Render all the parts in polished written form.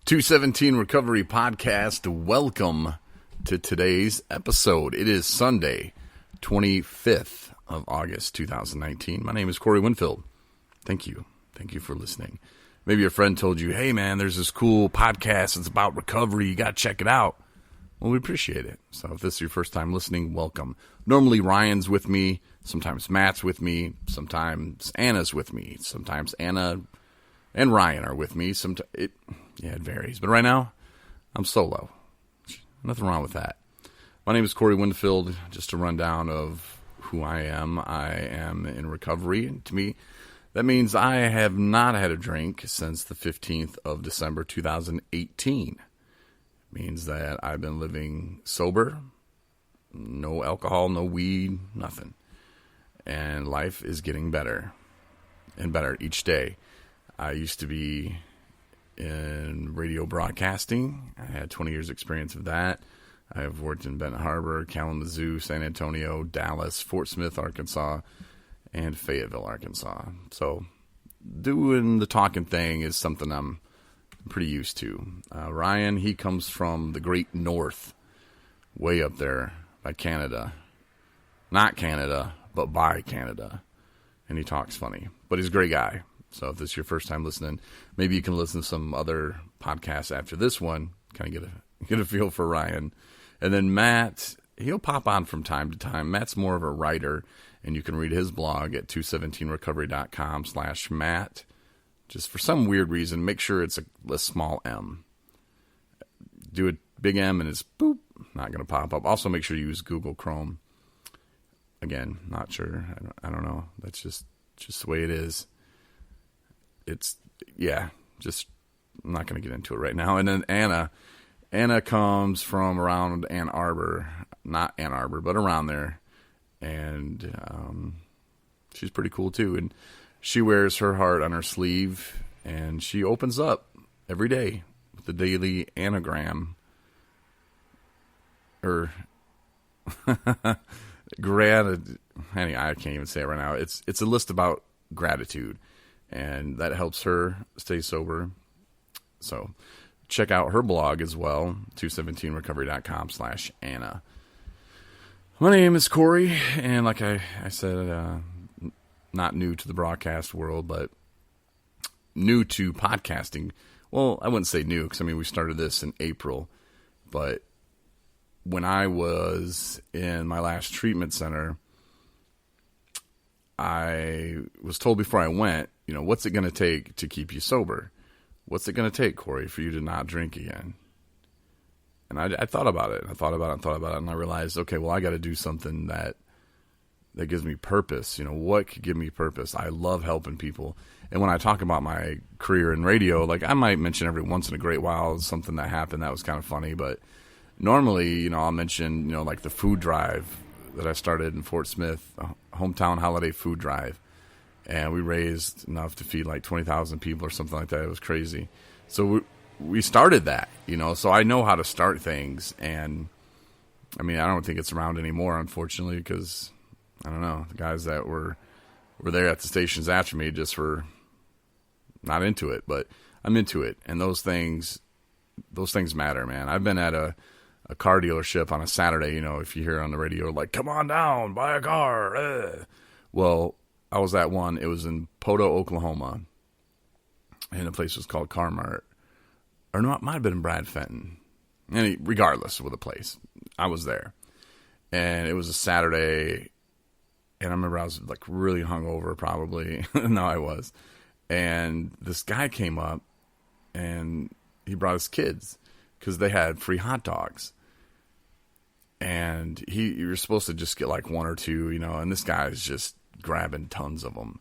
217 Recovery Podcast. Welcome to today's episode. It is Sunday, 25th of August, 2019. My name is Corey Winfield. Thank you. Thank you for listening. Maybe your friend told you, hey man, there's this cool podcast. It's about recovery. You got to check it out. Well, we appreciate it. So if this is your first time listening, welcome. Normally Ryan's with me. Sometimes Matt's with me. Sometimes Anna's with me. Sometimes Anna and Ryan are with me. It varies. But right now, I'm solo. Nothing wrong with that. My name is Corey Winfield. Just a rundown of who I am. I am in recovery. And to me, that means I have not had a drink since the 15th of December, 2018. It means that I've been living sober. No alcohol, no weed, nothing. And life is getting better and better each day. I used to be in radio broadcasting. I had 20 years experience of that. I have worked in Benton Harbor, Kalamazoo, San Antonio, Dallas, Fort Smith, Arkansas, and Fayetteville, Arkansas. So doing the talking thing is something I'm pretty used to. Ryan, he comes from the Great North, way up there by Canada. Not Canada, but by Canada. And he talks funny. But he's a great guy. So if this is your first time listening, maybe you can listen to some other podcasts after this one, kind of get a feel for Ryan. And then Matt, he'll pop on from time to time. Matt's more of a writer, and you can read his blog at 217recovery.com/Matt. Just for some weird reason, make sure it's a small M. Do a big M and it's boop, not going to pop up. Also make sure you use Google Chrome. Again, not sure. I don't know. That's just the way it is. I'm not going to get into it right now. And then Anna comes from around Ann Arbor, not Ann Arbor, but around there. And she's pretty cool too. And she wears her heart on her sleeve, and she opens up every day with the daily anagram. Or gratitude. I can't even say it right now. It's a list about gratitude, and that helps her stay sober. So check out her blog as well, 217recovery.com/Anna. My name is Corey, and like I said, not new to the broadcast world, but new to podcasting. Well, I wouldn't say new, because we started this in April, but when I was in my last treatment center, I was told before I went, what's it going to take to keep you sober? What's it going to take, Corey, for you to not drink again? And I thought about it. I thought about it, and I realized, okay, well, I got to do something that gives me purpose. What could give me purpose? I love helping people. And when I talk about my career in radio, like I might mention every once in a great while something that happened that was kind of funny, but normally, I'll mention, like the food drive that I started in Fort Smith, hometown holiday food drive. And we raised enough to feed like 20,000 people or something like that. It was crazy. So we started that, so I know how to start things. And I don't think it's around anymore, unfortunately, because I don't know, the guys that were there at the stations after me just were not into it, but I'm into it. And those things matter, man. I've been at a car dealership on a Saturday, if you hear on the radio, like, come on down, buy a car. Well, I was at one. It was in Poto, Oklahoma, and the place was called Car-Mart. Or no, it might have been in Brad Fenton. Regardless of the place, I was there. And it was a Saturday, and I remember I was like really hungover probably. No, I was. And this guy came up, and he brought his kids because they had free hot dogs. And you're supposed to just get like one or two, and this guy's just grabbing tons of them.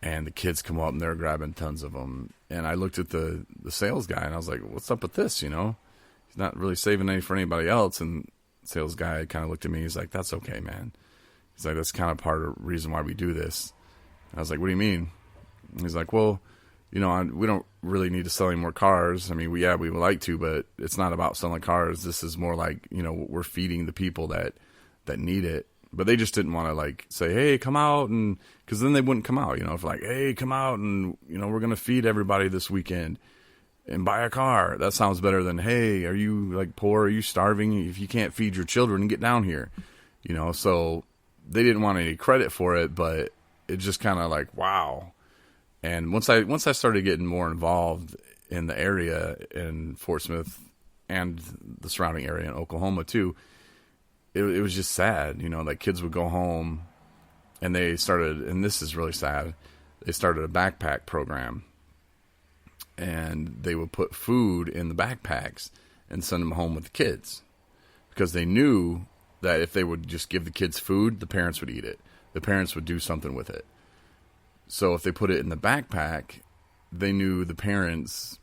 And the kids come up and they're grabbing tons of them. And I looked at the sales guy and I was like, what's up with this? He's not really saving any for anybody else. And the sales guy kind of looked at me. He's like, that's okay, man. He's like, that's kind of part of the reason why we do this. I was like, what do you mean? And he's like, well, we don't really need to sell any more cars. We would like to, but it's not about selling cars. This is more like, we're feeding the people that need it. But they just didn't want to like say, hey, come out, and because then they wouldn't come out, if like, hey, come out and we're going to feed everybody this weekend. and buy a car. That sounds better than, hey, are you like poor? Are you starving? If you can't feed your children, get down here. So they didn't want any credit for it, but it just kind of like, wow. And once I started getting more involved in the area in Fort Smith and the surrounding area in Oklahoma too, it was just sad. Like kids would go home and they started, and this is really sad, they started a backpack program. And they would put food in the backpacks and send them home with the kids. Because they knew that if they would just give the kids food, the parents would eat it. The parents would do something with it. So if they put it in the backpack, they knew the parents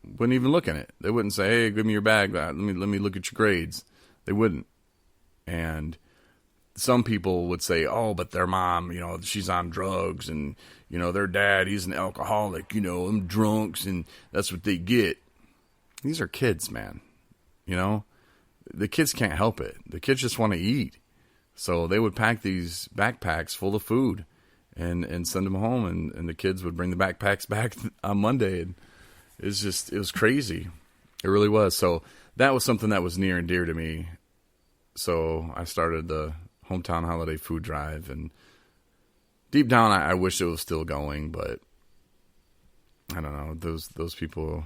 wouldn't even look in it. They wouldn't say, hey, give me your bag. Let me look at your grades. They wouldn't. And some people would say, oh, but their mom, she's on drugs, and, their dad, he's an alcoholic, them drunks, and that's what they get. These are kids, man. The kids can't help it. The kids just want to eat. So they would pack these backpacks full of food and send them home, and the kids would bring the backpacks back on Monday. And it was crazy. It really was. So that was something that was near and dear to me. So I started the Hometown Holiday Food Drive, and deep down I wish it was still going, but I don't know, those people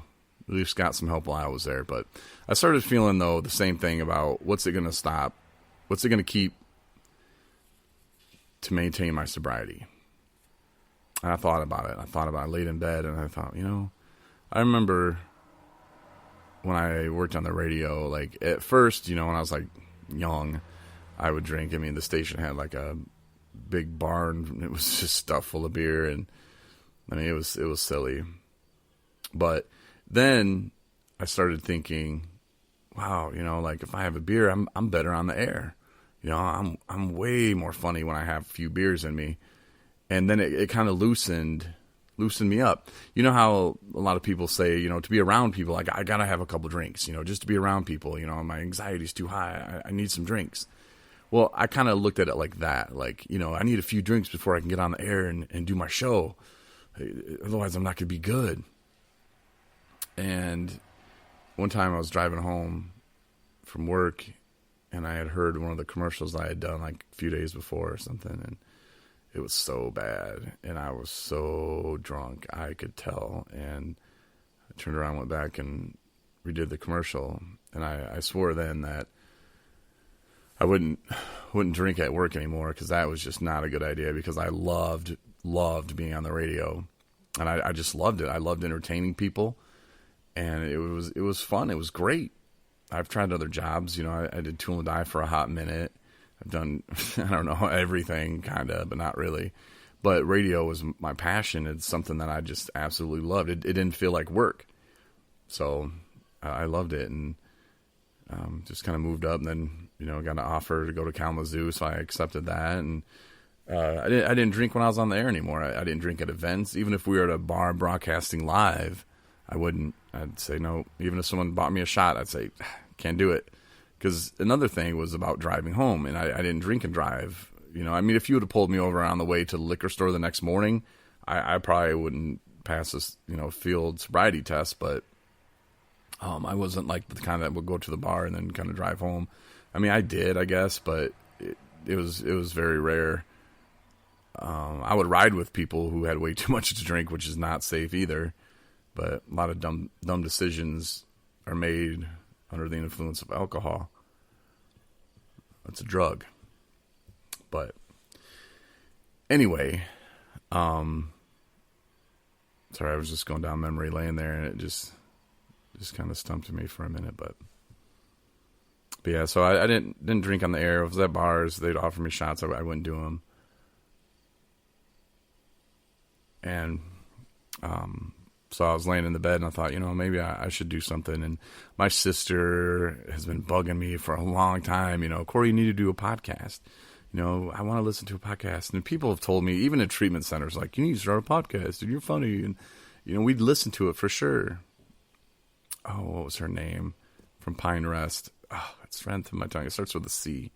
at least got some help while I was there. But I started feeling, though, the same thing about what's it going to stop, what's it going to keep to maintain my sobriety. And I thought about it. I laid in bed, and I thought, I remember when I worked on the radio, like at first, when I was like young, I would drink. I mean, the station had like a big barn. It was just stuffed full of beer, and I mean, it was silly. But then I started thinking, wow, like if I have a beer, I'm better on the air. I'm way more funny when I have a few beers in me. And then it kind of loosened me up. You know how a lot of people say, to be around people, like I gotta have a couple drinks, just to be around people. My anxiety's too high. I need some drinks. Well, I kind of looked at it like that. Like, I need a few drinks before I can get on the air and do my show. Otherwise, I'm not going to be good. And one time I was driving home from work, and I had heard one of the commercials I had done like a few days before or something, and it was so bad. And I was so drunk, I could tell. And I turned around, went back, and redid the commercial. And I swore then that I wouldn't drink at work anymore, because that was just not a good idea, because I loved being on the radio, and I just loved it. I loved entertaining people, and it was fun. It was great. I've tried other jobs. I did Tool and Die for a hot minute. I've done, I don't know, everything kind of, but not really. But radio was my passion. It's something that I just absolutely loved. It didn't feel like work. So I loved it, and just kind of moved up, and then, got an offer to go to Kalamazoo, so I accepted that. And I didn't drink when I was on the air anymore. I didn't drink at events. Even if we were at a bar broadcasting live, I wouldn't. I'd say no. Even if someone bought me a shot, I'd say, can't do it. Because another thing was about driving home, and I didn't drink and drive. I mean, if you would have pulled me over on the way to the liquor store the next morning, I probably wouldn't pass this, field sobriety test. But I wasn't like the kind that would go to the bar and then kind of drive home. I mean, I did, I guess, but it was very rare. I would ride with people who had way too much to drink, which is not safe either. But a lot of dumb decisions are made under the influence of alcohol. It's a drug. But anyway, sorry, I was just going down memory lane there, and it just kind of stumped me for a minute. But yeah, so I didn't drink on the air. If it was at bars, they'd offer me shots. I wouldn't do them. And so I was laying in the bed, and I thought, maybe I should do something. And my sister has been bugging me for a long time. Corey, you need to do a podcast. I want to listen to a podcast. And people have told me, even in treatment centers, like, you need to start a podcast, and you're funny. And, we'd listen to it for sure. Oh, what was her name? From Pine Rest. Oh, it's strength in my tongue. It starts with a C.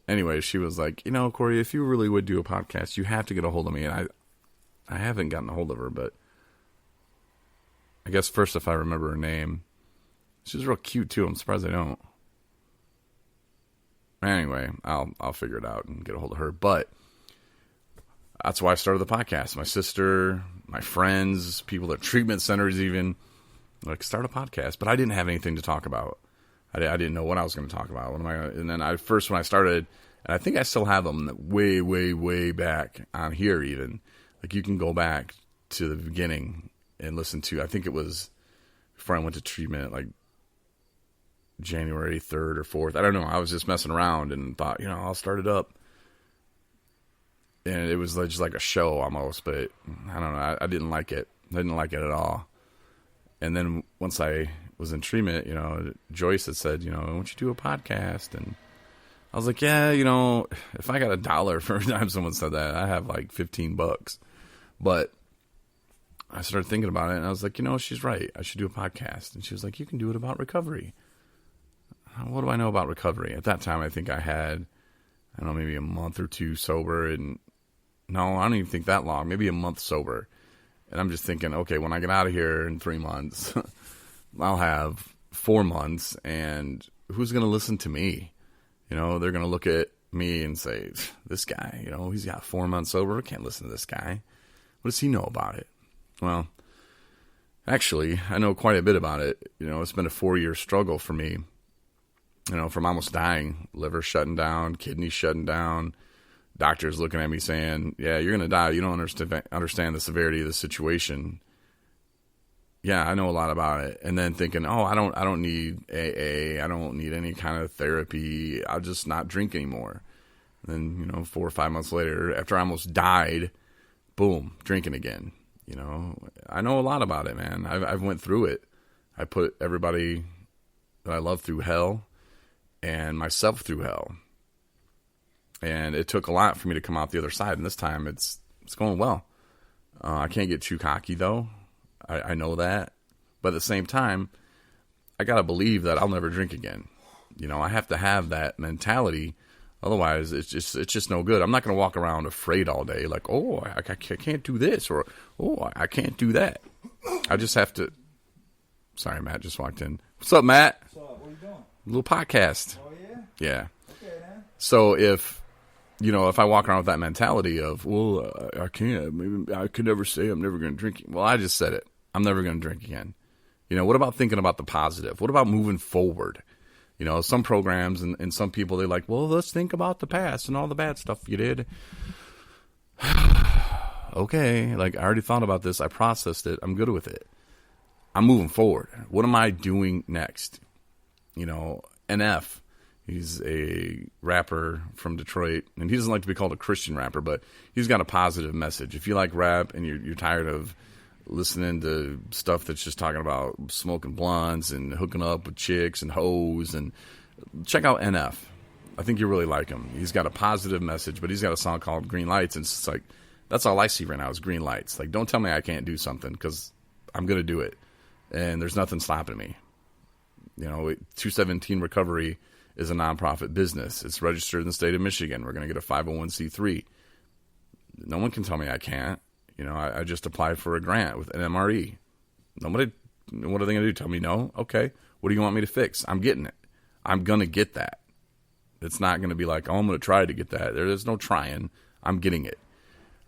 Anyway, she was like, Corey, if you really would do a podcast, you have to get a hold of me. And I haven't gotten a hold of her, but I guess first if I remember her name. She's real cute too. I'm surprised I don't. Anyway, I'll figure it out and get a hold of her. But that's why I started the podcast. My sister, my friends, people at treatment centers even, like, start a podcast. But I didn't have anything to talk about. I didn't know what I was going to talk about. When I started, and I think I still have them way, way, way back on here even. Like, you can go back to the beginning and listen to, I think it was before I went to treatment, like January 3rd or 4th. I don't know. I was just messing around and thought, I'll start it up. And it was just like a show almost, but I don't know. I didn't like it. I didn't like it at all. And then once I was in treatment, Joyce had said, why don't you do a podcast? And I was like, yeah, if I got $1 for every time someone said that, I have like $15. But I started thinking about it, and I was like, she's right. I should do a podcast. And she was like, you can do it about recovery. What do I know about recovery? At that time, I think I had, I don't know, maybe a month or two sober. And no, I don't even think that long. Maybe a month sober. And I'm just thinking, okay, when I get out of here in 3 months, I'll have 4 months, and who's going to listen to me? They're going to look at me and say, this guy, he's got 4 months sober. I can't listen to this guy. What does he know about it? Well, actually, I know quite a bit about it. It's been a 4-year struggle for me, from almost dying, liver shutting down, kidneys shutting down, doctors looking at me saying, yeah, you're going to die. You don't understand the severity of the situation. Yeah, I know a lot about it. And then thinking, I don't need AA. I don't need any kind of therapy. I'll just not drink anymore. And then, 4 or 5 months later, after I almost died, boom, drinking again. I know a lot about it, man. I've went through it. I put everybody that I love through hell and myself through hell. And it took a lot for me to come out the other side. And this time it's going well. I can't get too cocky though. I know that. But at the same time, I got to believe that I'll never drink again. I have to have that mentality. Otherwise, it's just no good. I'm not going to walk around afraid all day like, I can't do this, or, I can't do that. I just have to. Sorry, Matt just walked in. What's up, Matt? What's up? What are you doing? A little podcast. Oh, yeah? Yeah. Okay, man. So if I walk around with that mentality of, I can't, maybe I could never say I'm never going to drink. Well, I just said it. I'm never going to drink again. What about thinking about the positive? What about moving forward? Some programs and some people, they're like, well, let's think about the past and all the bad stuff you did. Okay, like, I already thought about this. I processed it. I'm good with it. I'm moving forward. What am I doing next? NF, he's a rapper from Detroit, and he doesn't like to be called a Christian rapper, but he's got a positive message. If you like rap and you're tired of listening to stuff that's just talking about smoking blunts and hooking up with chicks and hoes, and check out NF. I think you really like him. He's got a positive message, but he's got a song called Green Lights, and it's like, that's all I see right now is green lights. Like, don't tell me I can't do something, because I'm going to do it, and there's nothing stopping me. 217 Recovery is a nonprofit business. It's registered in the state of Michigan. We're going to get a 501c3. No one can tell me I can't. I just applied for a grant with an MRE. Nobody, what are they going to do? Tell me no? Okay. What do you want me to fix? I'm getting it. I'm going to get that. It's not going to be like, I'm going to try to get that. There's no trying. I'm getting it.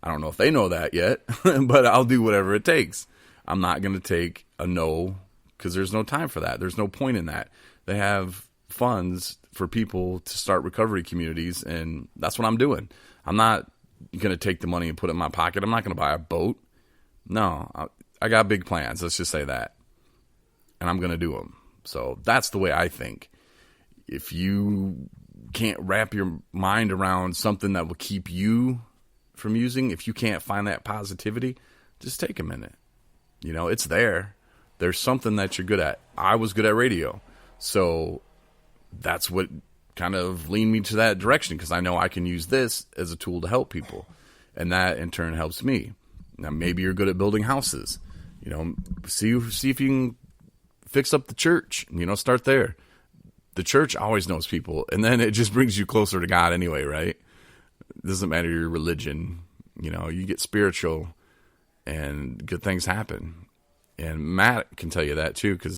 I don't know if they know that yet, but I'll do whatever it takes. I'm not going to take a no, because there's no time for that. There's no point in that. They have funds for people to start recovery communities, and that's what I'm doing. I'm not going to take the money and put it in my pocket. I'm not going to buy a boat. No, I got big plans. Let's just say that. And I'm going to do them. So that's the way I think. If you can't wrap your mind around something that will keep you from using, if you can't find that positivity, just take a minute. It's there. There's something that you're good at. I was good at radio. So that's what kind of leaned me to that direction, because I know I can use this as a tool to help people, and that in turn helps me. Now, maybe you're good at building houses. See if you can fix up the church. Start there. The church always knows people, and then it just brings you closer to God anyway, right? It doesn't matter your religion. You get spiritual, and good things happen. And Matt can tell you that too, because